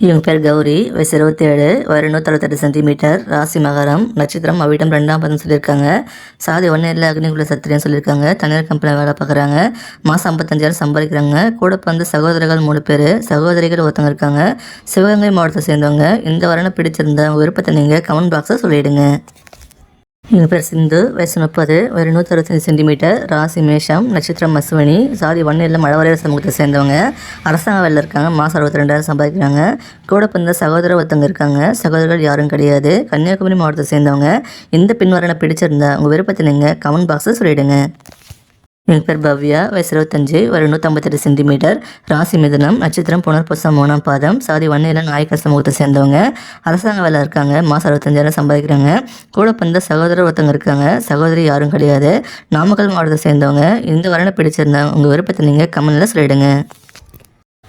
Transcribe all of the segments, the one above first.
இவங்க பேர் கௌரி, வயசு 27, வயது 168 சென்டிமீட்டர், ராசி மகரம், நட்சத்திரம் அவிட்டம் 2ஆம் பாதம் சொல்லியிருக்காங்க. சாதி 1 இல்ல அக்னிகுல சத்திரியன்னு சொல்லியிருக்காங்க. தனியார் கம்பெனியில் வேலை பார்க்குறாங்க. மாதம் 55,000 சம்பாதிக்கிறாங்க. கூட பிறந்த சகோதரர்கள் 3 பேர், சகோதரிகள் ஒருத்தவங்க இருக்காங்க. சிவகங்கை மாவட்டத்தை சேர்ந்தவங்க. இந்த வரனை பிடிச்சிருந்த உங்கள் விருப்பத்தை நீங்கள் கமெண்ட் பாக்ஸில் சொல்லிவிடுங்க. இவங்க பேர் சிந்து, வயசு 30, வயது 165 சென்டிமீட்டர், ராசி மேஷம், நட்சத்திரம் அஸ்வினி, சாதி 1 இல்ல மழவரையர் சமூகத்தை சேர்ந்தவங்க. அரசாங்க வேலையில் இருக்காங்க. மாதம் 62,000 சம்பாதிக்கிறாங்க. கூட பிறந்த சகோதரர் ஒருத்தவங்க இருக்காங்க. சகோதரர்கள் யாரும் கிடையாது. கன்னியாகுமரி மாவட்டத்தை சேர்ந்தவங்க. இந்த பின்வரனை பிடிச்சிருந்தா உங்கள் விருப்பத்தை நீங்கள் கமெண்ட் பாக்ஸில் சொல்லிவிடுங்க. என் பேர் பவ்யா, வயசு 25, வயது 158 சென்டிமீட்டர், ராசி மிதுனம், நட்சத்திரம் புனர்பூசம் 3ஆம் பாதம், சாதி 1 இல்ல நாயக்கர் சமூகத்தை சேர்ந்தவங்க. அரசாங்க வேலை இருக்காங்க. மாதம் 65,000 சம்பாதிக்கிறாங்க. கூட பிறந்த சகோதரர் ஒருத்தவங்க இருக்காங்க. சகோதரி யாரும் கிடையாது. நாமக்கல் மாவட்டத்தை சேர்ந்தவங்க. இந்த வரனை பிடிச்சிருந்தா உங்கள் விருப்பத்தை நீங்கள் கமெண்ட்டில் சொல்லிவிடுங்க.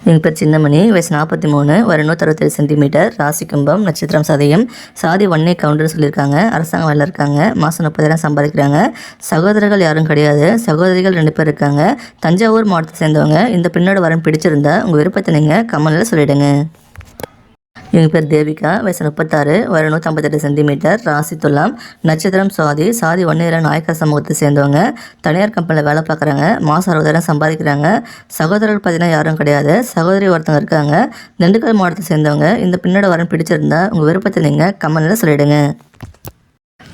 எங்கள் பேர் சின்னமணி, வயசு 43, வயது 167 சென்டிமீட்டர், ராசி கும்பம், நட்சத்திரம் சதயம், சாதி 1 கவுண்டர்னு சொல்லியிருக்காங்க. அரசாங்க வேலை இருக்காங்க. மாதம் 30,000 சம்பாதிக்கிறாங்க. சகோதரர்கள் யாரும் கிடையாது. சகோதரிகள் 2 பேர் இருக்காங்க. தஞ்சாவூர் மாவட்டத்தை சேர்ந்தவங்க. இந்த பின்னோட வரன் பிடிச்சிருந்தா உங்கள் விருப்பத்தை நீங்கள் கமெண்ட்டில் சொல்லிவிடுங்க. எங்கள் பேர் தேவிகா, வயசு 36, வயது 158 சென்டிமீட்டர், ராசி துலாம், நட்சத்திரம் சுவாதி, சாதி 1 இல்ல நாயக்கர் சமூகத்தை சேர்ந்தவங்க. தனியார் கம்பெனியில் வேலை பார்க்குறாங்க. மாதம் 60,000 சம்பாதிக்கிறாங்க. சகோதரர்கள் பார்த்தீங்கன்னா யாரும் கிடையாது. சகோதரி ஒருத்தவங்க இருக்காங்க. திண்டுக்கல் மாவட்டத்தை சேர்ந்தவங்க. இந்த பின்னோட வரன் பிடிச்சிருந்தா உங்கள் விருப்பத்தை நீங்கள் கமெண்ட்டில் சொல்லிவிடுங்க.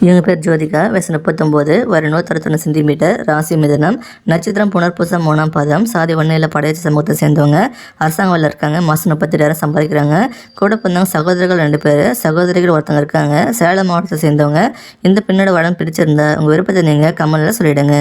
இவங்க பேர் ஜோதிகா, வயசு 39, வயது 161 சென்டிமீட்டர், ராசி மிதுனம், நட்சத்திரம் புனர்பூசம் 3ஆம் பாதம், சாதி 1 இல்ல படையச்சி சமூகத்தை சேர்ந்தவங்க. அரசாங்க வேலை இருக்காங்க. மாதம் 37,000 சம்பாதிக்கிறாங்க. கூட பிறந்தவங்க சகோதரர்கள் 2 பேர், சகோதரிகள் ஒருத்தவங்க இருக்காங்க. சேலம் மாவட்டத்தை சேர்ந்தவங்க. இந்த பின்னோட வடம் பிடிச்சிருந்தா உங்கள் விருப்பத்தை நீங்கள் கமெண்ட்டில் சொல்லிவிடுங்க.